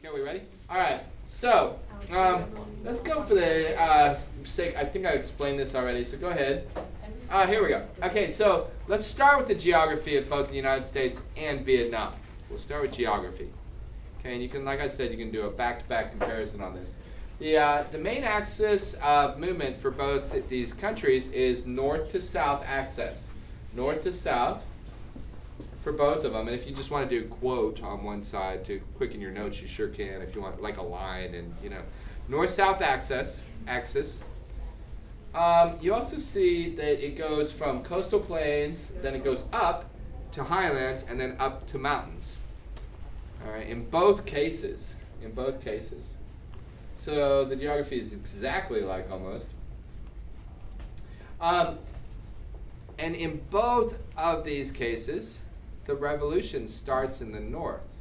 Okay, we ready? All right. So let's go for the sake. I think I explained this already. So go ahead. Here we go. Okay, so let's start with the geography of both the United States and Vietnam. We'll start with geography. Okay, and you can, like I said, you can do a back-to-back comparison on this. The main axis of movement for both these countries is north to south axis. North to south for both of them. And if you just want to do quote on one side to quicken your notes, you sure can. If you want like a line and, you know, north-south axis. You also see that it goes from coastal plains, then it goes up to highlands, and then up to mountains. All right, in both cases. So the geography is exactly like almost. And in both of these cases, the revolution starts in the north.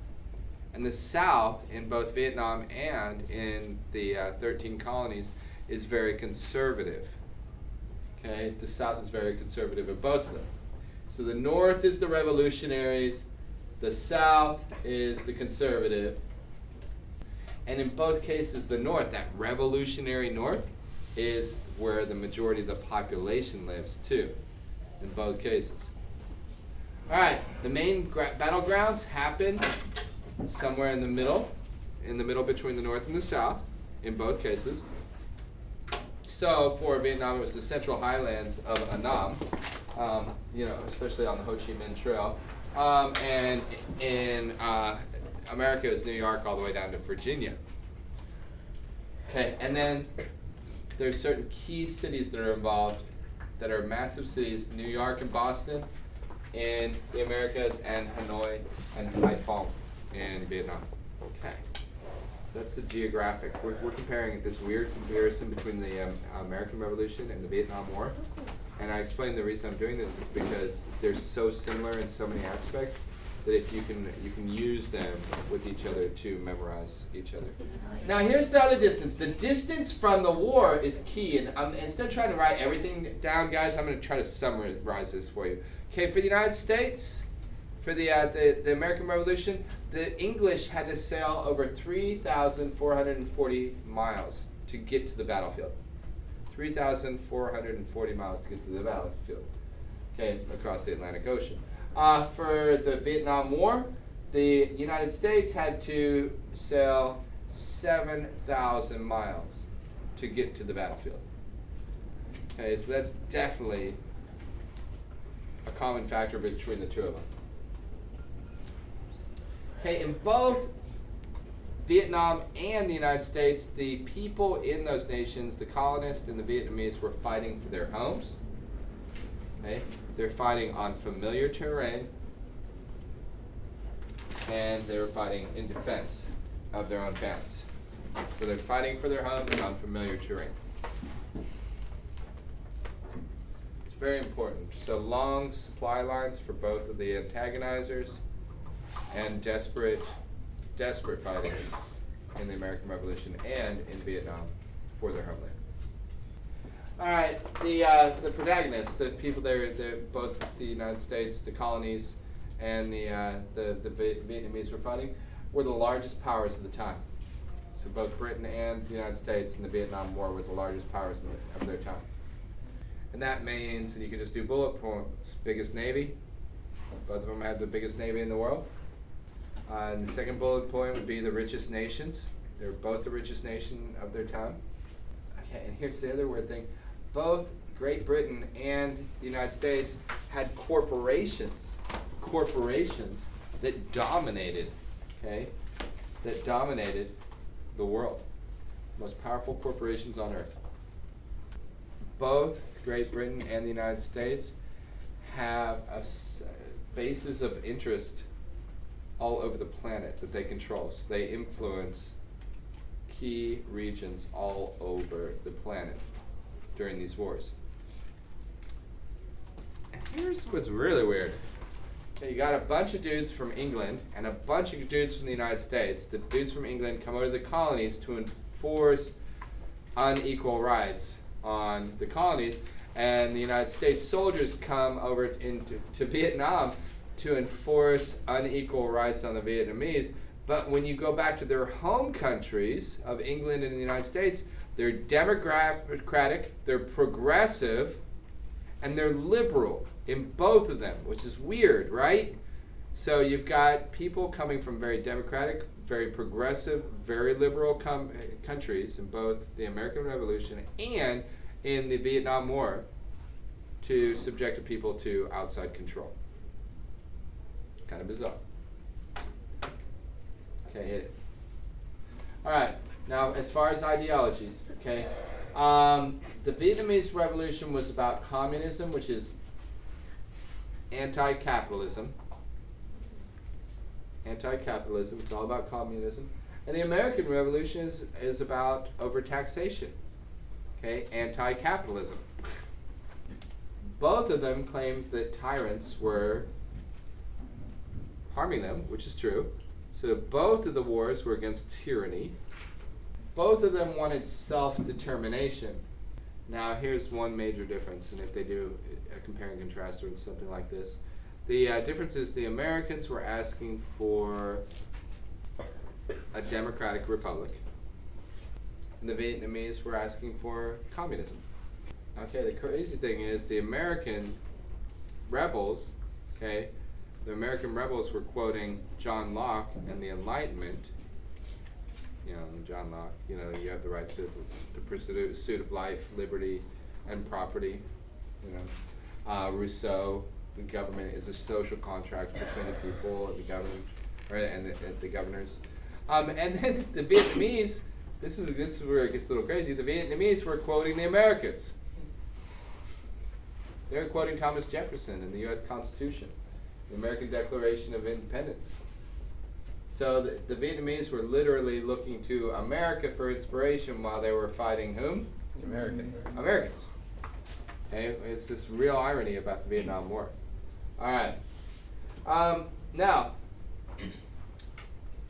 And the south, in both Vietnam and in the 13 colonies, is very conservative. Okay, the south is very conservative in both of them. So the north is the revolutionaries, the south is the conservative. And in both cases, the north, that revolutionary north, is where the majority of the population lives too, in both cases. All right, the main battlegrounds happen somewhere in the middle between the north and the south, in both cases. So for Vietnam, it was the central highlands of Annam, especially on the Ho Chi Minh Trail. And in America, it's New York all the way down to Virginia. Okay, and then there's certain key cities that are involved that are massive cities, New York and Boston in the Americas, and Hanoi and Haiphong in Vietnam. Okay. That's the geographic. We're comparing this weird comparison between the American Revolution and the Vietnam War. And I explained the reason I'm doing this is because they're so similar in so many aspects that if you can use them with each other to memorize each other. Now here's the other distance. The distance from the war is key. And instead of trying to write everything down, guys, I'm going to try to summarize this for you. Okay, for the United States, for the American Revolution, the English had to sail over 3,440 miles to get to the battlefield. 3,440 miles to get to the battlefield, okay, across the Atlantic Ocean. For the Vietnam War, the United States had to sail 7,000 miles to get to the battlefield. Okay, so that's definitely a common factor between the two of them. Okay, in both Vietnam and the United States, the people in those nations, the colonists and the Vietnamese, were fighting for their homes. Okay, they're fighting on familiar terrain, and they were fighting in defense of their own families. So they're fighting for their homes on familiar terrain. It's very important. So long supply lines for both of the antagonizers, and desperate fighting in the American Revolution and in Vietnam for their homeland. All right, the protagonists, the people there, both the United States, the colonies, and the Vietnamese were fighting, were the largest powers of the time. So both Britain and the United States in the Vietnam War were the largest powers of their time. And that means, and you can just do bullet points, biggest navy. Both of them had the biggest navy in the world. And the second bullet point would be the richest nations. They were both the richest nation of their time. Okay, and here's the other weird thing. Both Great Britain and the United States had corporations that dominated, the world. Most powerful corporations on earth. Both Great Britain and the United States have bases of interest all over the planet that they control. So they influence key regions all over the planet during these wars. And here's what's really weird. Okay, you got a bunch of dudes from England and a bunch of dudes from the United States. The dudes from England come over to the colonies to enforce unequal rights on the colonies, and the United States soldiers come over to Vietnam to enforce unequal rights on the Vietnamese, But when you go back to their home countries of England and the United States, they're democratic, they're progressive, and they're liberal in both of them, which is weird, right? So you've got people coming from very democratic, very progressive, very liberal countries in both the American Revolution and in the Vietnam War to subject the people to outside control. Kind of bizarre. Okay, hit it. All right, now as far as ideologies, okay, the Vietnamese Revolution was about communism, which is anti-capitalism. Anti-capitalism, it's all about communism. And the American Revolution is about overtaxation, okay, anti-capitalism. Both of them claimed that tyrants were harming them, which is true. So both of the wars were against tyranny. Both of them wanted self-determination. Now here's one major difference, and if they do a compare and contrast or something like this, the difference is the Americans were asking for a democratic republic, and the Vietnamese were asking for communism. Okay, the crazy thing is the American rebels, okay, the American rebels were quoting John Locke and the Enlightenment. You know, John Locke, you know, you have the right to the pursuit of life, liberty, and property. You know, Rousseau, the government is a social contract between the people and the government, right, and the governors. And then the Vietnamese, this is where it gets a little crazy. The Vietnamese were quoting the Americans. They were quoting Thomas Jefferson and the U.S. Constitution, the American Declaration of Independence. So the Vietnamese were literally looking to America for inspiration while they were fighting whom? The Americans. Okay, it's this real irony about the Vietnam War. All right. Now,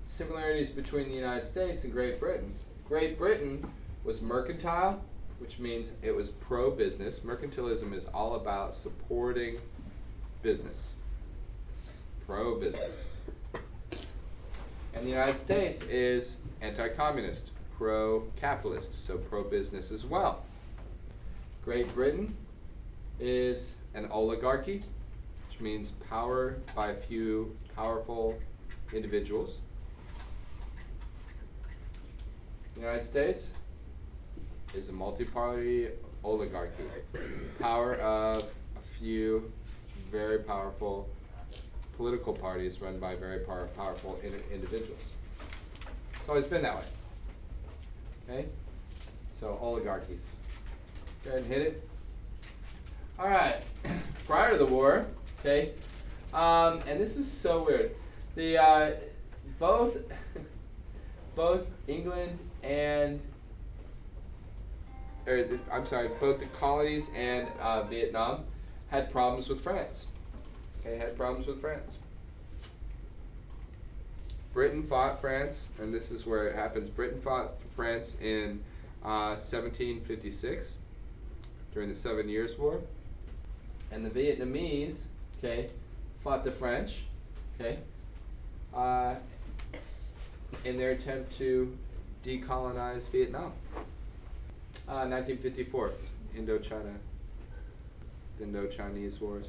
similarities between the United States and Great Britain. Great Britain was mercantile, which means it was pro-business. Mercantilism is all about supporting business. Pro-business. And the United States is anti-communist, pro-capitalist, so pro-business as well. Great Britain is an oligarchy, which means power by a few powerful individuals. The United States is a multi-party oligarchy, power of a few very powerful political parties run by very powerful individuals. It's always been that way. Okay? So oligarchies. Go ahead and hit it. All right. Prior to the war, okay, and this is so weird. The both England and both the colonies and Vietnam had problems with France. Okay, had problems with France. Britain fought France, and this is where it happens. Britain fought France in 1756 during the 7 Years' War, and the Vietnamese, okay, fought the French, okay, in their attempt to decolonize Vietnam. 1954, Indo-Chinese Wars.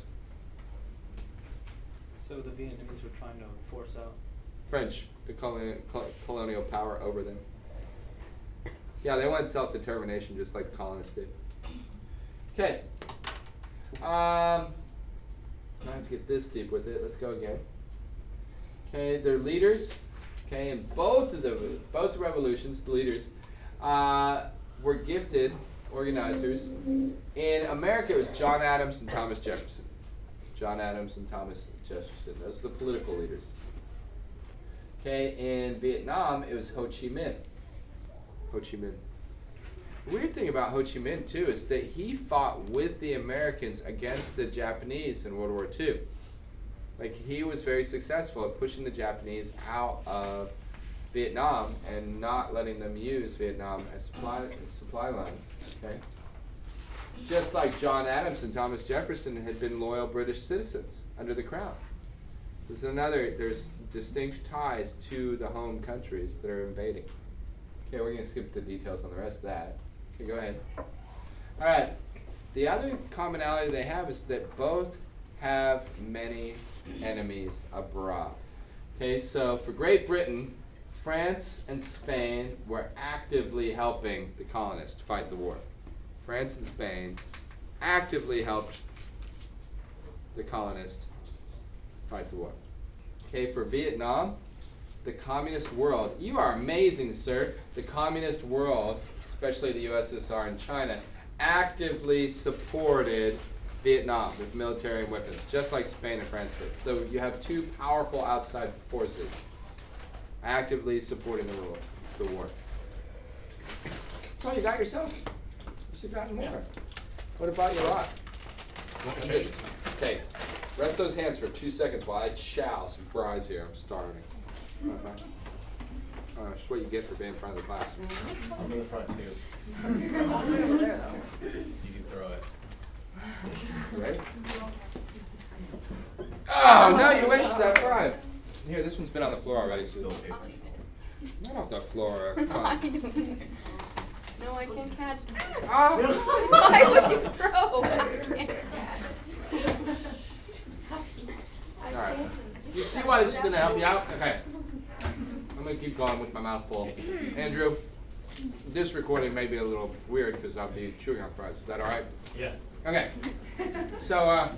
So the Vietnamese were trying to force out French, the colonial power over them. Yeah, they wanted self-determination just like the colonists did. Okay. I have to get this deep with it. Let's go again. Okay, their leaders, okay, in both revolutions, the leaders were gifted organizers. In America, it was John Adams and Thomas Jefferson. John Adams and Thomas Jefferson. Those are the political leaders. Okay, in Vietnam, it was Ho Chi Minh. Ho Chi Minh. The weird thing about Ho Chi Minh, too, is that he fought with the Americans against the Japanese in World War II. Like, he was very successful at pushing the Japanese out of Vietnam and not letting them use Vietnam as supply lines. Okay? Just like John Adams and Thomas Jefferson had been loyal British citizens under the Crown. There's distinct ties to the home countries that are invading. Okay, we're going to skip the details on the rest of that. Okay, go ahead. All right. The other commonality they have is that both have many enemies abroad. Okay, so for Great Britain, France and Spain were actively helping the colonists fight the war. France and Spain actively helped the colonists fight the war. Okay, for Vietnam, the communist world, you are amazing, sir. The communist world, especially the USSR and China, actively supported Vietnam with military and weapons, just like Spain and France did. So you have two powerful outside forces actively supporting the war. That's all you got yourself. You should have gotten more. What about your lot? Okay, rest those hands for 2 seconds while I chow some fries here. I'm starving. That's what you get for being in front of the class. I'm in the front too. You can throw it. Right? Oh, no, you wasted that fry. Here, this one's been on the floor already. So Still tastes the salt. not off the floor. Come on. No, I can't catch. Oh. Why would you throw? I can't catch. All right. You see why this is going to help you out? Okay. I'm going to keep going with my mouth full. Andrew, this recording may be a little weird because I'll be chewing on fries. Is that all right? Yeah. Okay. So,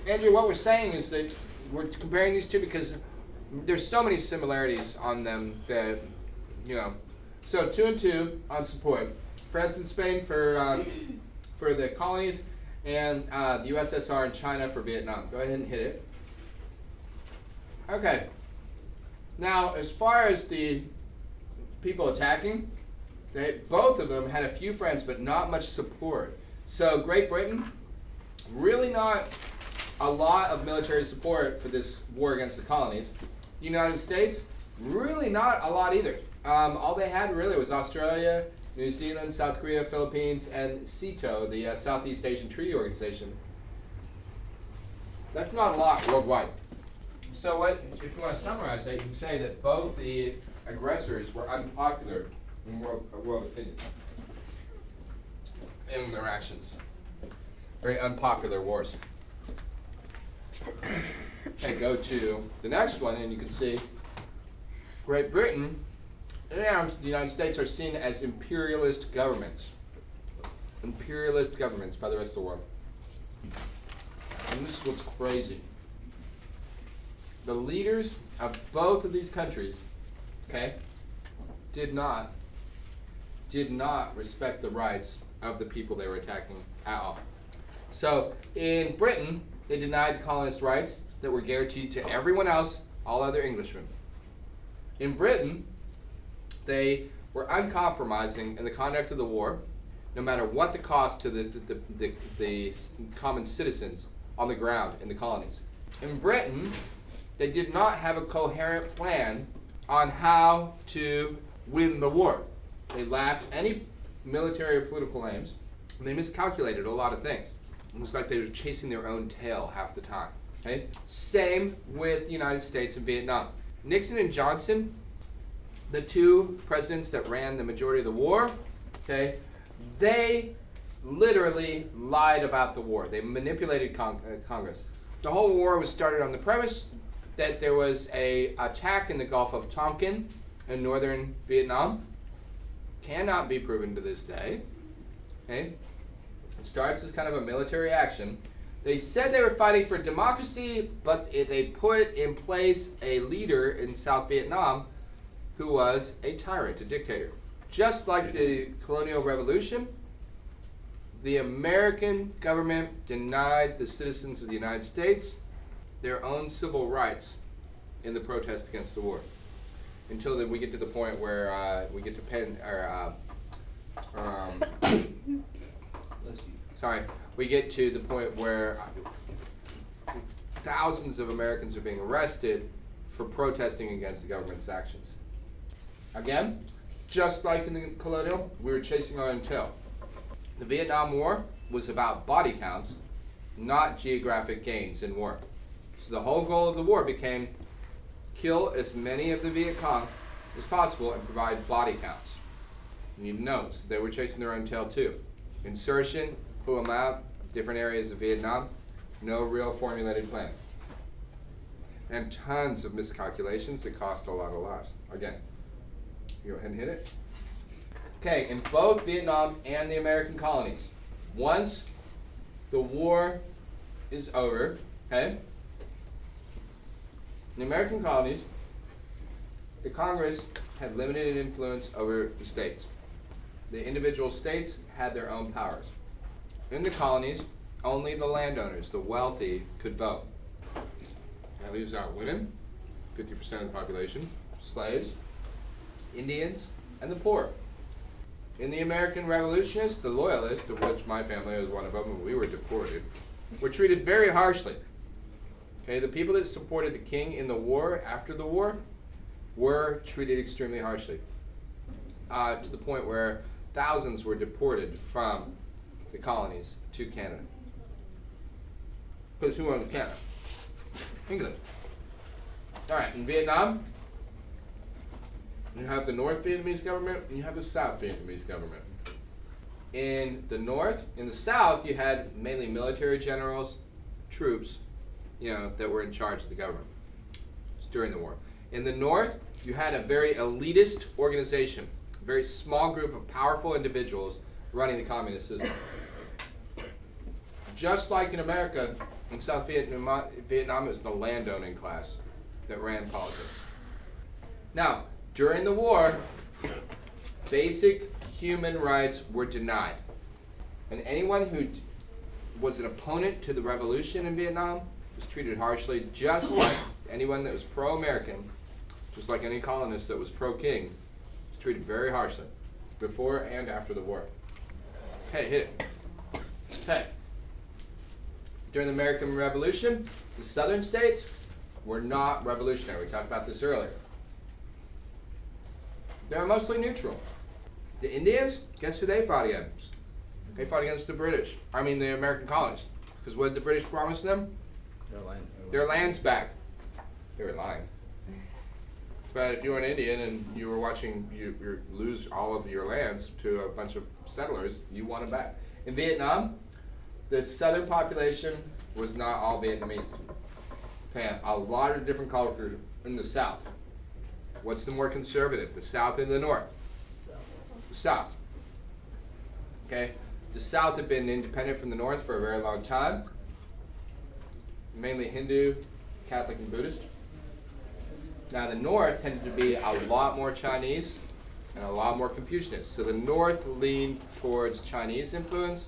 Andrew, what we're saying is that we're comparing these two because there's so many similarities on them that, you know. So 2 and 2 on support. France and Spain for the colonies, and the USSR and China for Vietnam. Go ahead and hit it. Okay. Now, as far as the people attacking, both of them had a few friends, but not much support. So Great Britain, really not a lot of military support for this war against the colonies. United States, really not a lot either. All they had really was Australia, New Zealand, South Korea, Philippines, and SEATO, the Southeast Asian Treaty Organization. That's not a lot worldwide. So if you want to summarize that, you can say that both the aggressors were unpopular in world opinion in their actions. Very unpopular wars. Okay, go to the next one, and you can see Great Britain and the United States are seen as imperialist governments. Imperialist governments by the rest of the world. And this is what's crazy. The leaders of both of these countries, okay, did not respect the rights of the people they were attacking at all. So in Britain, they denied the colonist rights that were guaranteed to everyone else, all other Englishmen. In Britain, they were uncompromising in the conduct of the war, no matter what the cost to the common citizens on the ground in the colonies. In Britain, they did not have a coherent plan on how to win the war. They lacked any military or political aims, and they miscalculated a lot of things. It was like they were chasing their own tail half the time. Okay? Same with the United States and Vietnam. Nixon and Johnson, the two presidents that ran the majority of the war, okay, they literally lied about the war. They manipulated Congress. The whole war was started on the premise that there was an attack in the Gulf of Tonkin in northern Vietnam. Cannot be proven to this day. Okay? It starts as kind of a military action. They said they were fighting for democracy, but they put in place a leader in South Vietnam who was a tyrant, a dictator. Just like the colonial revolution, the American government denied the citizens of the United States their own civil rights in the protest against the war. Until then we get to the point where we get to we get to the point where thousands of Americans are being arrested for protesting against the government's actions. Again, just like in the colonial, we were chasing our own tail. The Vietnam War was about body counts, not geographic gains in war. So the whole goal of the war became kill as many of the Viet Cong as possible and provide body counts. You need to know, so they were chasing their own tail too. Insertion, pull them out, different areas of Vietnam, no real formulated plan. And tons of miscalculations that cost a lot of lives. Again, you go ahead and hit it. Okay, in both Vietnam and the American colonies, once the war is over, okay, in the American colonies, the Congress had limited influence over the states. The individual states had their own powers. In the colonies, only the landowners, the wealthy, could vote. That leaves out women, 50% of the population, slaves, Indians, and the poor. In the American Revolutionists, the Loyalists, of which my family was one of them, and we were deported, were treated very harshly. Okay, the people that supported the king in the war, after the war, were treated extremely harshly, to the point where thousands were deported from the colonies to Canada. Because who owned Canada? England. All right, in Vietnam, you have the North Vietnamese government and you have the South Vietnamese government. In the North, in the South, you had mainly military generals, troops, that were in charge of the government during the war. In the North, you had a very elitist organization, a very small group of powerful individuals running the communist system. Just like in America, in South Vietnam, it was the landowning class that ran politics. Now, during the war, basic human rights were denied. And anyone who was an opponent to the revolution in Vietnam was treated harshly, just like anyone that was pro-American, just like any colonist that was pro-king, was treated very harshly, before and after the war. Hey, hit it. Hey. During the American Revolution, the southern states were not revolutionary. We talked about this earlier. They were mostly neutral. The Indians, guess who they fought against? They fought against the the American colonists. Because what did the British promise them? Their lands back. They were lying. But if you were an Indian and you were watching you lose all of your lands to a bunch of settlers, you won them back. In Vietnam, the southern population was not all Vietnamese. Okay, a lot of different cultures in the South. What's the more conservative, the South or the North? The South. Okay, the South had been independent from the North for a very long time. Mainly Hindu, Catholic, and Buddhist. Now the North tended to be a lot more Chinese and a lot more Confucianist. So the North leaned towards Chinese influence.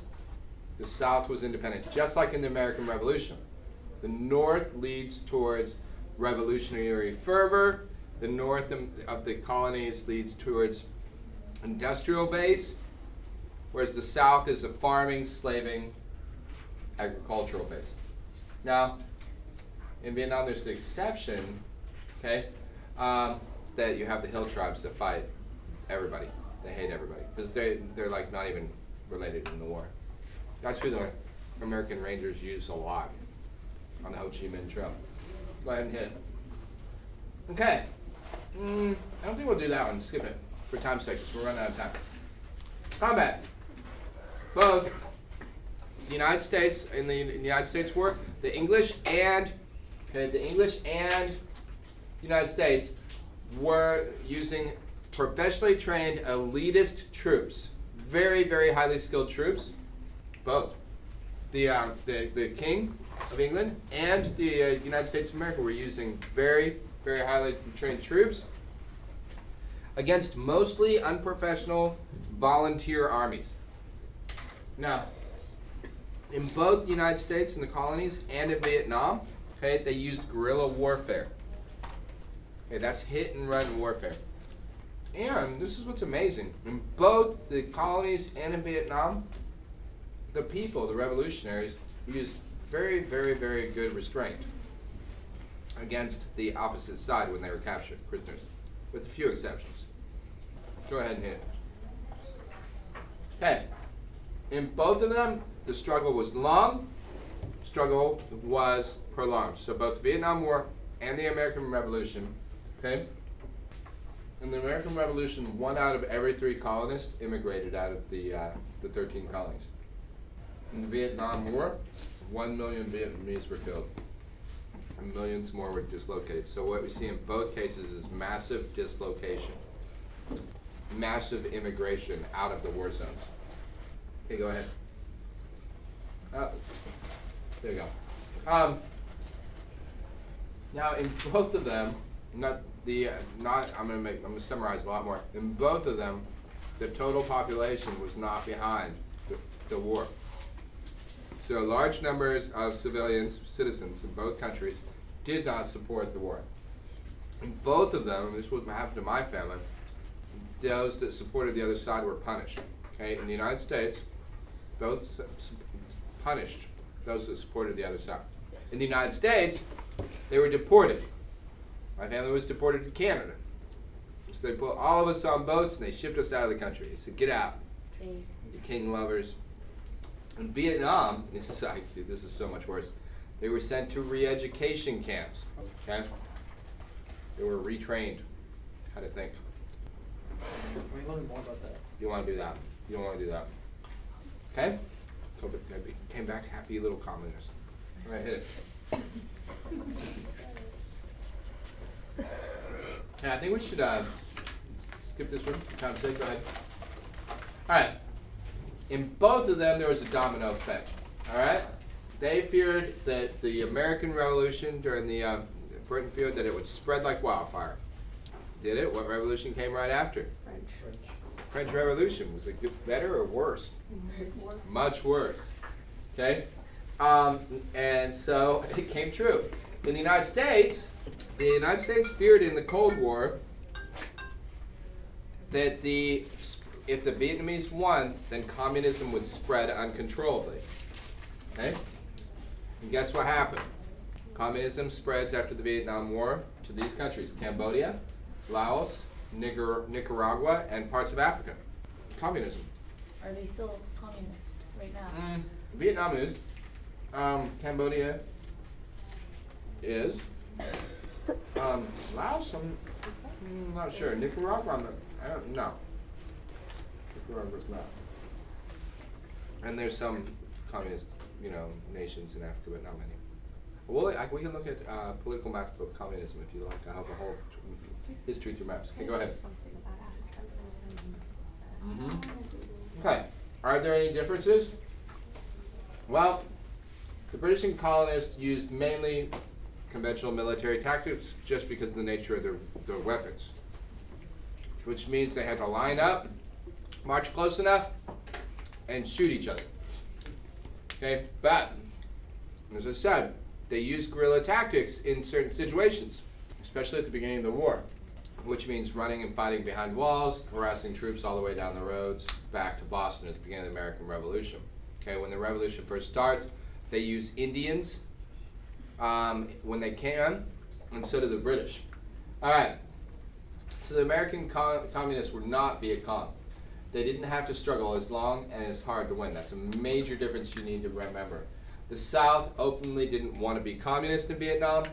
The South was independent, just like in the American Revolution. The North leads towards revolutionary fervor. The North of the colonies leads towards industrial base, whereas the South is a farming, slaving, agricultural base. Now, in Vietnam, there's the exception, okay, that you have the hill tribes that fight everybody. They hate everybody because they're like not even related in the war. That's who the American Rangers use a lot on the Ho Chi Minh Trail. Go ahead and hit it. Okay. I don't think we'll do that one. Skip it for time's sake because we're running out of time. Combat. Both the United States in the United States War, the English and United States were using professionally trained elitist troops, very, very highly skilled troops. Both the King of England and the United States of America were using very, very highly trained troops against mostly unprofessional volunteer armies. Now, in both the United States and the colonies and in Vietnam, okay, they used guerrilla warfare. Okay, that's hit and run warfare. And this is what's amazing. In both the colonies and in Vietnam, the people, the revolutionaries, used very, very, very good restraint against the opposite side when they were captured, prisoners, with a few exceptions. Go ahead and hit it. Okay. In both of them, the struggle was long, struggle was prolonged. So both the Vietnam War and the American Revolution Okay? In the American Revolution, 1 out of every 3 colonists immigrated out of the 13 colonies. In the Vietnam War, 1 million Vietnamese were killed, and millions more were dislocated. So what we see in both cases is massive dislocation, massive immigration out of the war zones. Okay, go ahead. There you go. Now, in both of them, I'm gonna summarize a lot more. In both of them, the total population was not behind the war. So large numbers of citizens in both countries did not support the war. In both of them, and this was what happened to my family, those that supported the other side were punished. Okay, in the United States, both punished those that supported the other side. In the United States, they were deported. My family was deported to Canada. So they put all of us on boats and they shipped us out of the country. They said, get out, you king lovers. In Vietnam, this is so much worse, they were sent to re-education camps. Okay? They were retrained how to think. Can we learn more about that? You want to do that. You don't want to do that. Okay? So, but maybe came back happy little communist. All right, hit it. Yeah, I think we should skip this one for time's sake. Go ahead. All right. In both of them, there was a domino effect. All right. They feared that the American Revolution during the Britain feared that it would spread like wildfire. Did it? What revolution came right after? French Revolution. Was it better or worse? Much worse. Okay? And so it came true. In the United States feared in the Cold War that if the Vietnamese won, then communism would spread uncontrollably. Okay? And guess what happened? Communism spreads after the Vietnam War to these countries: Cambodia, Laos, Nicaragua, and parts of Africa. Communism. Are they still communist right now? Vietnam is. Cambodia is. Laos, I'm not sure. Nicaragua, I don't know. Nicaragua's not. And there's some communist, nations in Africa, but not many. Well, we can look at political maps of communism if you like. I have a whole history through maps. Okay, go ahead. Okay. Are there any differences? Well, the British and colonists used mainly conventional military tactics just because of the nature of their weapons, which means they had to line up, march close enough, and shoot each other. Okay, but as I said, they used guerrilla tactics in certain situations, especially at the beginning of the war, which means running and fighting behind walls, harassing troops all the way down the roads back to Boston at the beginning of the American Revolution. Okay, when the Revolution first starts, they use Indians when they can, and so do the British. All right, so the American communists were not Viet Cong. They didn't have to struggle as long and as hard to win. That's a major difference you need to remember. The South openly didn't want to be communist in Vietnam,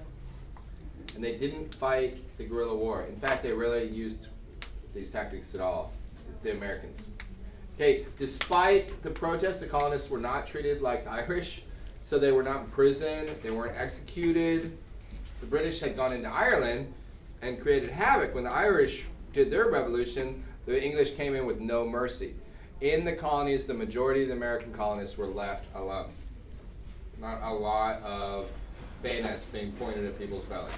and they didn't fight the guerrilla war. In fact, they really used these tactics at all, the Americans. Okay, despite the protests, the colonists were not treated like Irish, so they were not in prison, they weren't executed. The British had gone into Ireland and created havoc. When the Irish did their revolution, the English came in with no mercy. In the colonies, the majority of the American colonists were left alone. Not a lot of bayonets being pointed at people's bellies.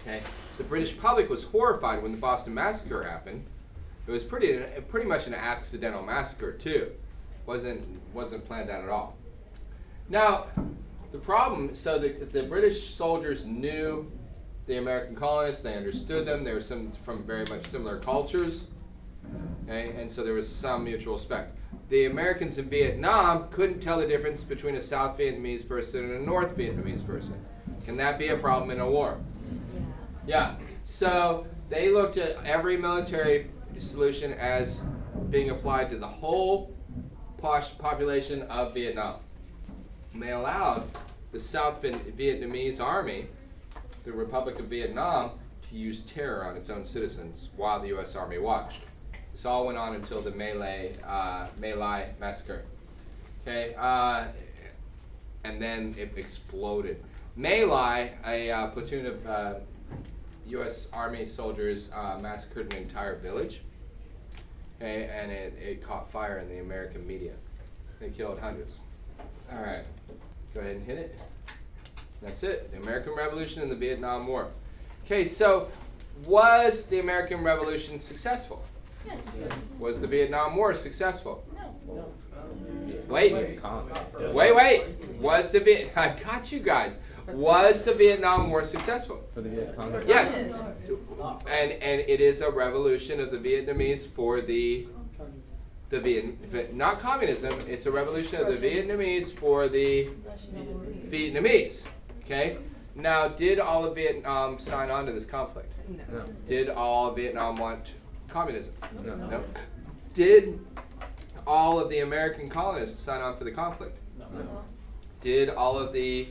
Okay, the British public was horrified when the Boston Massacre happened. It was pretty much an accidental massacre too. Wasn't planned out at all. Now, the problem, so the British soldiers knew the American colonists, they understood them, they were from very much similar cultures, okay, and so there was some mutual respect. The Americans in Vietnam couldn't tell the difference between a South Vietnamese person and a North Vietnamese person. Can that be a problem in a war? Yeah. So they looked at every military solution as being applied to the whole population of Vietnam. And they allowed the South Vietnamese Army, the Republic of Vietnam, to use terror on its own citizens while the U.S. Army watched. This all went on until the My Lai massacre. Okay, and then it exploded. My Lai, a platoon of U.S. Army soldiers massacred an entire village. Okay, and it caught fire in the American media. They killed hundreds. All right, go ahead and hit it. That's it, the American Revolution and the Vietnam War. Okay, so was the American Revolution successful? Yes. Was the Vietnam War successful? No. Wait. Was the I got you guys. Was the Vietnam War successful? For the Viet Cong? Yes. And it is a revolution of the Vietnamese for the not communism. It's a revolution of the Vietnamese for the Vietnamese. Okay. Now, did all of Vietnam sign on to this conflict? No. Did all of Vietnam want communism? No. No. Did all of the American colonists sign on for the conflict? No. Did all of the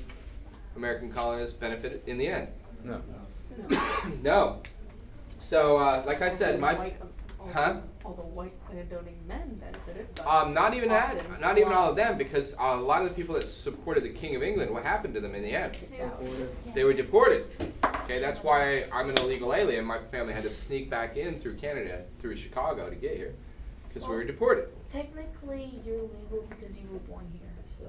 American colonists benefit in the end? No. No. So, like I said, All the white landowning men benefited. But not even that, often not even all of black- them, because a lot of the people that supported the King of England, what happened to them in the end? Yeah. They were deported. Okay, that's why I'm an illegal alien. My family had to sneak back in through Canada, through Chicago to get here, because we were deported. Technically, you're legal because you were born here, so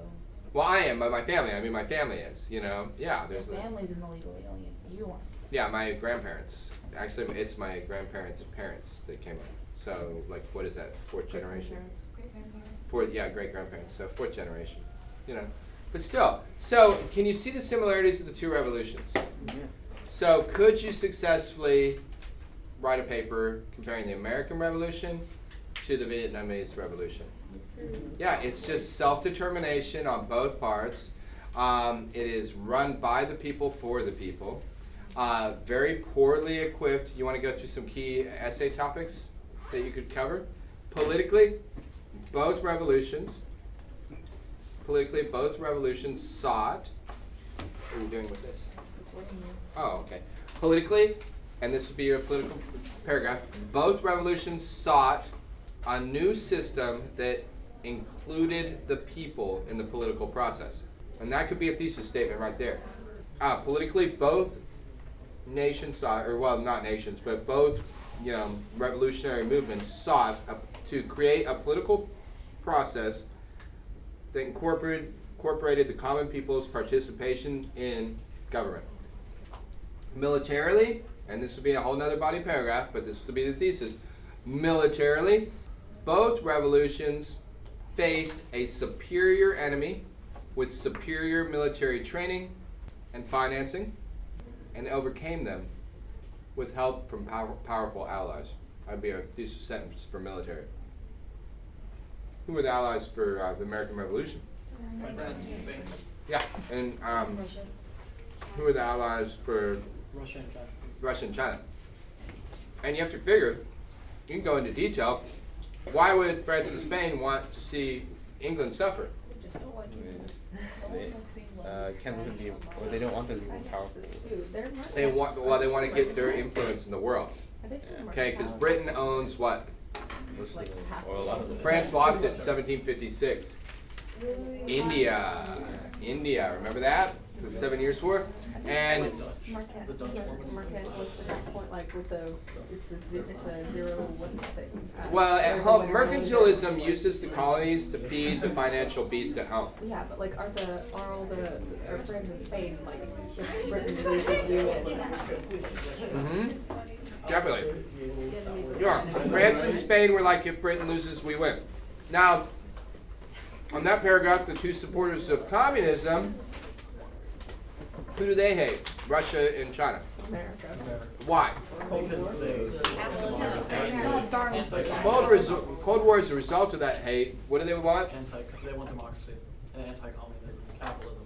Well, I am, but my family is, yeah, your there's family's an illegal alien. You aren't. yeah, my grandparents. Actually, it's my grandparents' parents that came up. So, like, what is that, fourth generation? Great grandparents, so fourth generation, But still, so can you see the similarities of the two revolutions? Yeah. So could you successfully write a paper comparing the American Revolution to the Vietnamese Revolution? Yeah, it's just self-determination on both parts. It is run by the people for the people. Very poorly equipped. You want to go through some key essay topics that you could cover? Politically, both revolutions sought. What are you doing with this? Oh, okay. Politically, and this would be your political paragraph, both revolutions sought a new system that included the people in the political process. And that could be a thesis statement right there. Politically, both nations sought, or well, not nations, but both revolutionary movements sought to create a political process that incorporated the common people's participation in government. Militarily, and this would be a whole nother body paragraph, but this would be the thesis. Militarily, both revolutions faced a superior enemy with superior military training and financing, and overcame them with help from powerful allies. That'd be a thesis sentence for military. Who were the allies for the American Revolution? France and Spain. Yeah, and Russia. who were the allies for Russia and China. Russia and China? And you have to figure, you can go into detail, why would France and Spain want to see England suffer? Just don't like it. Can't let them be, or they don't want them to be more powerful. They want to get their influence in the world. Okay, because Britain owns what? Most of them, or a lot of them. France lost it in 1756. India, remember that? The 7 Years' War? And Marquette was to that point, like with it's a zero, what's the thing? well, at home, mercantilism uses the colonies to feed the financial beast at home. Yeah, but like are all our friends in Spain, like, if Britain loses, we win. Definitely. Yeah, France and Spain were like, if Britain loses, we win. Now, on that paragraph, the two supporters of communism, who do they hate? Russia and China. America. Why? Capitalism. Cold War is a result of that hate. What do they want? They want democracy and anti-communism, capitalism.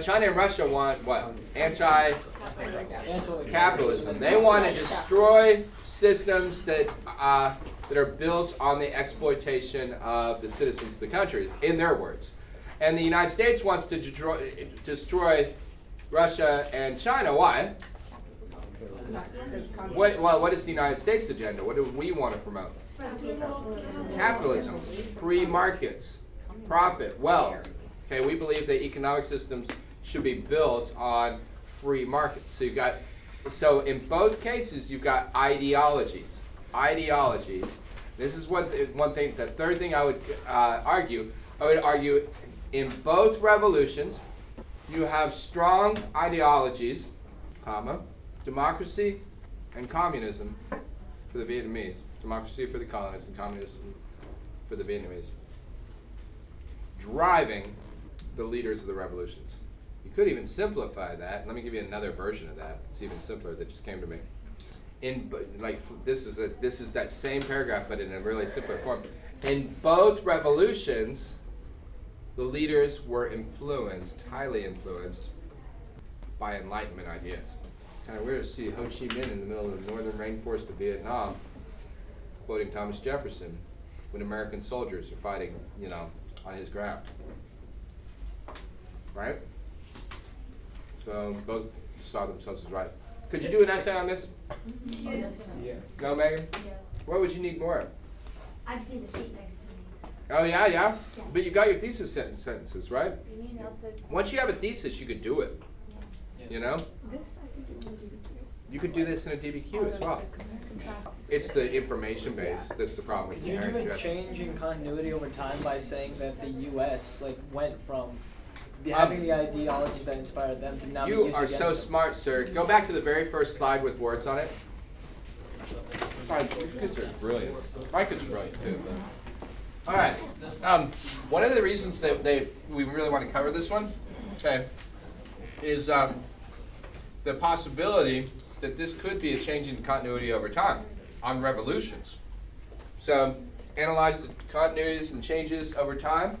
China and Russia want what? Anti-capitalism. They want to destroy systems that are built on the exploitation of the citizens of the countries, in their words. And the United States wants to destroy Russia and China. Why? What is the United States agenda? What do we want to promote? Capitalism, free markets, profit, wealth. Okay, we believe that economic systems should be built on free markets. So in both cases, you've got ideologies. Ideology. This is one thing. The third thing I would argue in both revolutions, you have strong ideologies, democracy and communism for the Vietnamese, democracy for the colonists, and communism for the Vietnamese, driving the leaders of the revolutions. You could even simplify that. Let me give you another version of that. It's even simpler that just came to me. This is that same paragraph, but in a really simpler form. In both revolutions, the leaders were highly influenced by Enlightenment ideas. Kind of weird to see Ho Chi Minh in the middle of the northern rainforest of Vietnam, quoting Thomas Jefferson, when American soldiers are fighting, on his ground. Right? So both saw themselves as right. Could you do an essay on this? Yes. No, Megan? Yes. What would you need more of? I just need the sheet next to me. Oh, yeah? But you got your thesis sentences, right? You need outside. Once you have a thesis, you could do it. You know? This I could do in DBQ. You could do this in a DBQ as well. It's the information base that's the problem with Could you do comparing a to- change in continuity over time by saying that the U.S. went from having the ideologies that inspired them to now be You used are against so them? smart, sir. Go back to the very first slide with words on it. These kids are brilliant. My kids are brilliant too. All right. One of the reasons that we really want to cover this one, okay, is the possibility that this could be a change in continuity over time on revolutions. So, analyze the continuities and changes over time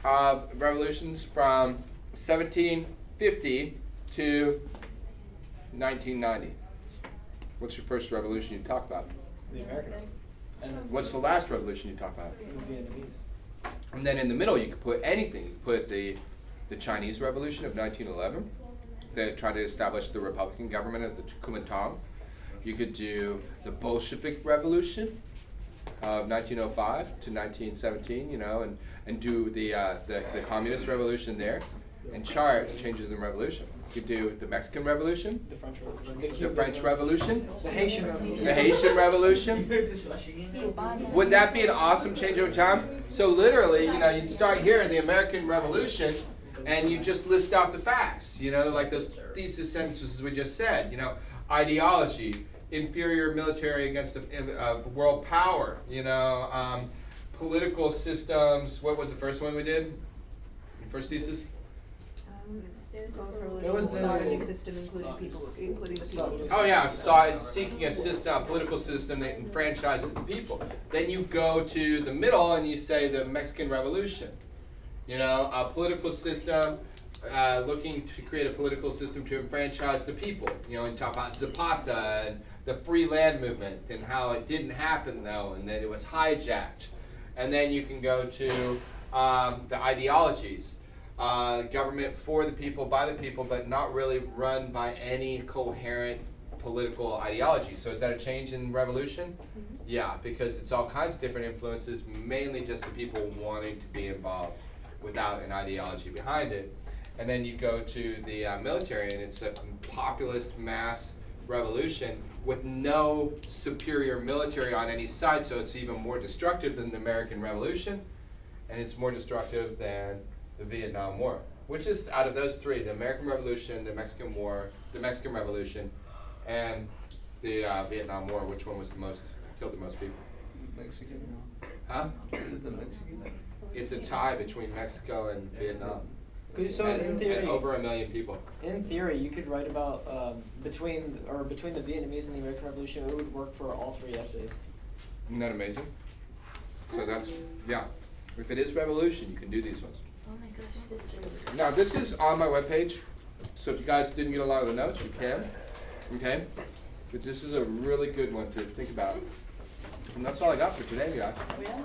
of revolutions from 1750 to 1990. What's your first revolution you talk about? The American. And What's the last revolution you talk about? the Vietnamese. And then in the middle, you could put anything. You could put the Chinese Revolution of 1911 that tried to establish the Republican government of the Kuomintang. You could do the Bolshevik Revolution of 1905 to 1917, and do the Communist Revolution there, and chart changes in revolution. You could do the Mexican Revolution, The French Revolution. the French Revolution, The Haitian Revolution. the Haitian Revolution. Would that be an awesome change over time? So literally, you'd start here in the American Revolution, and you just list out the facts, like those thesis sentences we just said, ideology, inferior military against the world power, political systems. What was the first one we did? First thesis? It was the sovereign system, including the people. Oh yeah, seeking a political system that enfranchises the people. Then you go to the middle and you say the Mexican Revolution. A political system, looking to create a political system to enfranchise the people. And talk about Zapata and the free land movement and how it didn't happen though, and that it was hijacked. And then you can go to the ideologies. Government for the people, by the people, but not really run by any coherent political ideology. So is that a change in revolution? Mm-hmm. Yeah, because it's all kinds of different influences, mainly just the people wanting to be involved without an ideology behind it. And then you go to the military, and it's a populist mass revolution with no superior military on any side, so it's even more destructive than the American Revolution, and it's more destructive than the Vietnam War, which is out of those three, the American Revolution, the Mexican War, the Mexican Revolution, and the Vietnam War, which one was killed the most people? Mexican. Huh? Is it the Mexican? It's a tie between Mexico and Vietnam. So in theory, and over 1 million people. In theory, you could write about between the Vietnamese and the American Revolution. It would work for all three essays. Isn't that amazing? So that's, yeah. If it is revolution, you can do these ones. Oh my gosh, this is. Now, this is on my webpage, so if you guys didn't get a lot of the notes, you can. Okay? But this is a really good one to think about. And that's all I got for today, guys. Yeah.